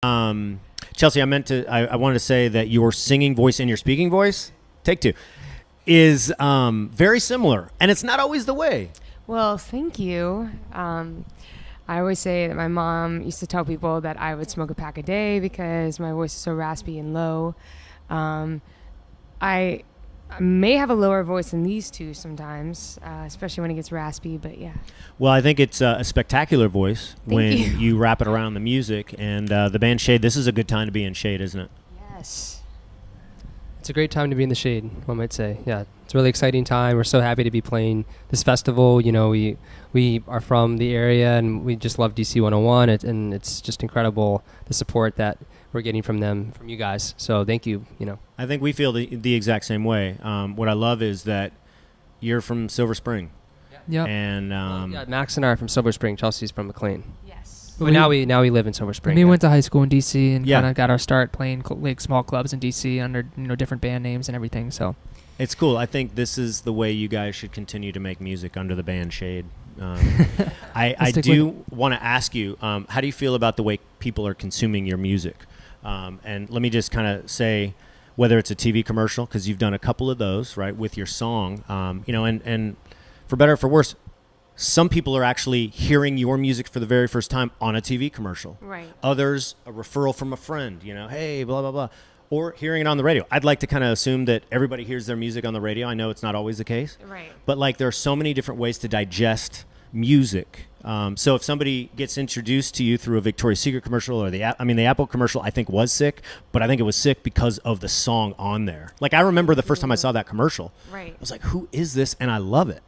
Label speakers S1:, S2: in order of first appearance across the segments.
S1: Chelsea, I wanted to say that your singing voice and your speaking voice, take two, is very similar, and it's not always the way.
S2: Well, thank you. I always say that my mom used to tell people that I would smoke a pack a day because my voice is so raspy and low. I may have a lower voice than these two sometimes, especially when it gets raspy, but yeah.
S1: Well, I think it's a spectacular voice when you wrap it around the music. And the band SHAED, this is a good time to be in SHAED, isn't it?
S2: Yes.
S3: It's a great time to be in the SHAED, one might say. Yeah, it's a really exciting time. We're so happy to be playing this festival. You know, we are from the area, and we just love DC101, and it's just incredible, the support that we're getting from them, from you guys. So thank you,
S1: I think we feel the exact same way. What I love is that you're from Silver Spring.
S3: Yeah.
S1: And
S3: Max and I are from Silver Spring. Chelsea's from McLean.
S2: Yes.
S3: But now we live in Silver Spring.
S4: We went to high school in DC and
S1: Yeah.
S4: kind of got our start playing like small clubs in DC under different band names and everything. So
S1: it's cool. I think this is the way you guys should continue to make music under the band SHAED. I do want to ask you, how do you feel about the way people are consuming your music? And let me just kind of say, whether it's a TV commercial, because you've done a couple of those, right, with your song, and for better or for worse, some people are actually hearing your music for the very first time on a TV commercial.
S2: Right.
S1: Others, a referral from a friend, hey, blah, blah, blah. Or hearing it on the radio. I'd like to kind of assume that everybody hears their music on the radio. I know it's not always the case.
S2: Right.
S1: But like there are so many different ways to digest music. So if somebody gets introduced to you through a Victoria's Secret commercial or the Apple commercial, I think was sick, but I think it was sick because of the song on there. Like I remember the first time I saw that commercial.
S2: Right.
S1: I was like, who is this? And I love it.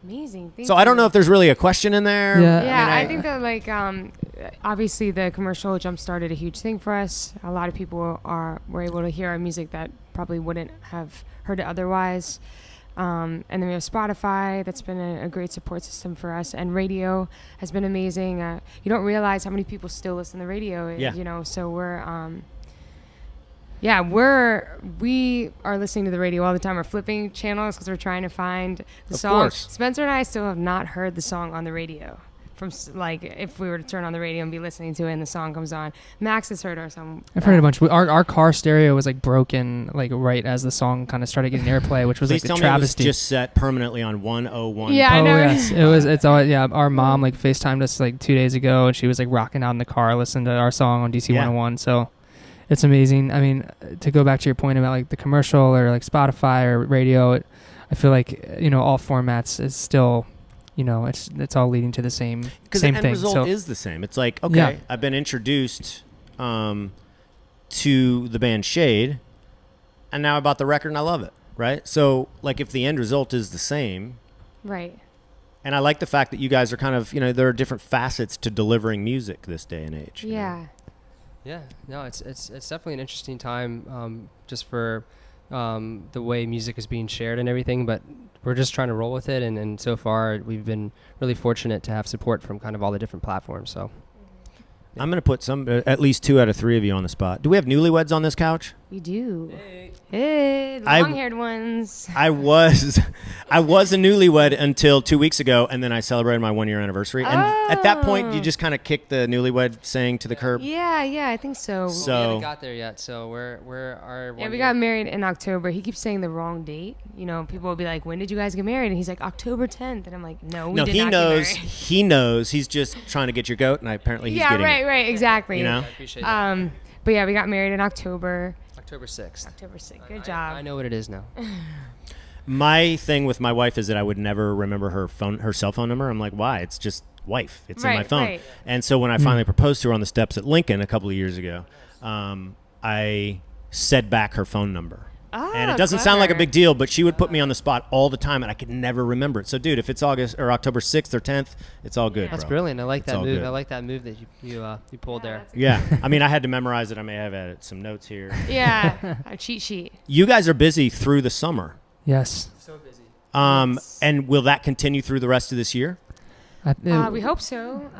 S2: Amazing. Thank
S1: So
S2: you.
S1: I don't know if there's really a question in there.
S4: Yeah.
S2: I think that obviously the commercial jump started a huge thing for us. A lot of people were able to hear our music that probably wouldn't have heard it otherwise. And then we have Spotify. That's been a great support system for us. And radio has been amazing. You don't realize how many people still listen to radio.
S1: Yeah.
S2: So we are listening to the radio all the time. We're flipping channels because we're trying to find the
S1: Of
S2: song.
S1: course.
S2: Spencer and I still have not heard the song on the radio. From if we were to turn on the radio and be listening to it and the song comes on. Max has heard our song.
S4: I've heard a bunch. Our car stereo was like broken like right as the song kind of started getting airplay, which was
S1: Please
S4: like
S1: tell
S4: a
S1: me it was
S4: travesty.
S1: just set permanently on 101.
S2: Yeah, I
S4: Oh
S2: know.
S4: yes, it's all our mom like FaceTimed us like 2 days ago, and she was like rocking out in the car listening to our song on DC 101. So it's amazing. I mean, to go back to your point about like the commercial or like Spotify or radio, I feel like all formats is still. It's all leading to the same thing.
S1: Because the end result is the same. It's like, okay, I've been introduced to the band SHAED, and now I bought the record and I love it, right? So, like, if the end result is the same,
S2: Right.
S1: and I like the fact that you guys are kind of, there are different facets to delivering music this day and age.
S2: Yeah.
S3: Yeah, no, it's definitely an interesting time, just for the way music is being shared and everything, but we're just trying to roll with it, and so far we've been really fortunate to have support from kind of all the different platforms. So
S1: I'm going to put at least 2 out of 3 of you on the spot. Do we have newlyweds on this couch?
S2: We do. Hey, the long-haired ones.
S1: I was a newlywed until 2 weeks ago, and then I celebrated my 1-year anniversary. And at that point, you just kind of kick the newlywed saying to the curb.
S2: Yeah, I think so.
S3: We haven't got there yet, so
S2: we got married in October. He keeps saying the wrong date. People will be like, "When did you guys get married?" And he's like, "October 10th." And I'm like, "No, we did not get married."
S1: He knows. He's just trying to get your goat, and apparently he's getting it.
S2: Right, exactly.
S3: I appreciate that.
S2: But yeah, we got married in October.
S3: October 6th.
S2: Good job.
S3: I know what it is now.
S1: My thing with my wife is that I would never remember her cell phone number. I'm like, why? It's just wife. It's in my phone.
S2: Right.
S1: And so when I finally proposed to her on the steps at Lincoln a couple of years ago, I said back her phone number. And it doesn't sound like a big deal, but she would put me on the spot all the time, and I could never remember it. So, dude, if it's August or October 6th or 10th, it's all good,
S3: That's
S1: bro.
S3: brilliant. I like that move.
S1: Good.
S3: I like that move that you pulled there.
S1: Yeah. I mean, I had to memorize it. I may have added some notes here.
S2: Yeah, a cheat sheet.
S1: You guys are busy through the summer.
S4: Yes.
S3: So busy.
S1: And will that continue through the rest of this year?
S2: We hope so.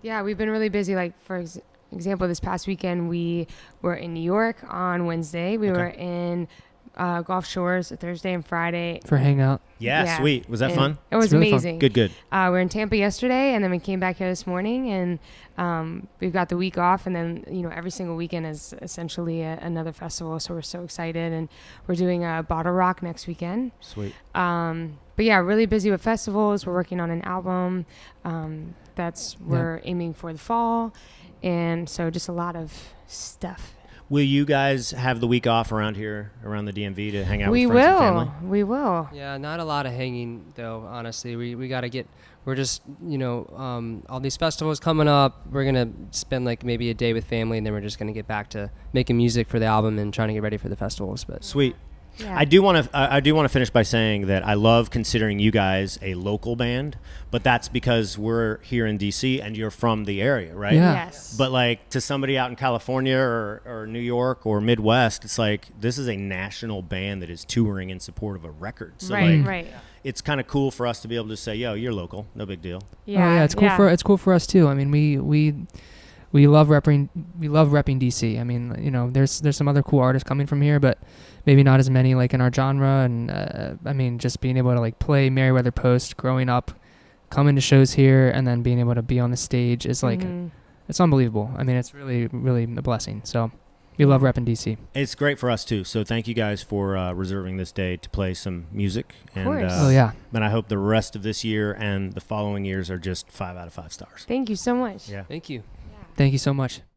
S2: Yeah, we've been really busy. Like, for example, this past weekend, we were in New York on Wednesday. We were in Gulf Shores Thursday and Friday.
S4: For hangout.
S1: Yeah, sweet. Was that
S2: And
S1: fun?
S2: It was
S4: really fun.
S2: amazing.
S1: Good.
S2: We were in Tampa yesterday, and then we came back here this morning, and we've got the week off, and then every single weekend is essentially another festival. So we're so excited, and we're doing a Bottle Rock next weekend.
S1: Sweet.
S2: But yeah, really busy with festivals. We're working on an album we're aiming for the fall, and so just a lot of stuff.
S1: Will you guys have the week off around here, around the DMV, to hang out with friends and family?
S2: We will.
S3: Yeah, not a lot of hanging though. Honestly, we got to get. We're just all these festivals coming up. We're gonna spend like maybe a day with family, and then we're just gonna get back to making music for the album and trying to get ready for the festivals. But
S1: Sweet.
S2: Yeah.
S1: I do want to finish by saying that I love considering you guys a local band, but that's because we're here in DC and you're from the area, right?
S4: Yeah.
S2: Yes.
S1: But like to somebody out in California or New York or Midwest, it's like this is a national band that is touring in support of a record. So
S2: right.
S1: it's kind of cool for us to be able to say, "Yo, you're local, no big deal."
S2: Yeah.
S4: It's cool for us too. I mean, we love repping DC. I mean, there's some other cool artists coming from here, but maybe not as many like in our genre. And I mean, just being able to like play Merriweather Post, growing up, coming to shows here, and then being able to be on the stage is like it's unbelievable. I mean, it's really, really a blessing. So we love repping DC.
S1: It's great for us too. So thank you guys for reserving this day to play some music.
S2: Of course.
S1: And I hope the rest of this year and the following years are just 5 out of 5 stars.
S2: Thank you so much.
S1: Yeah.
S3: thank you.
S4: Thank you so much.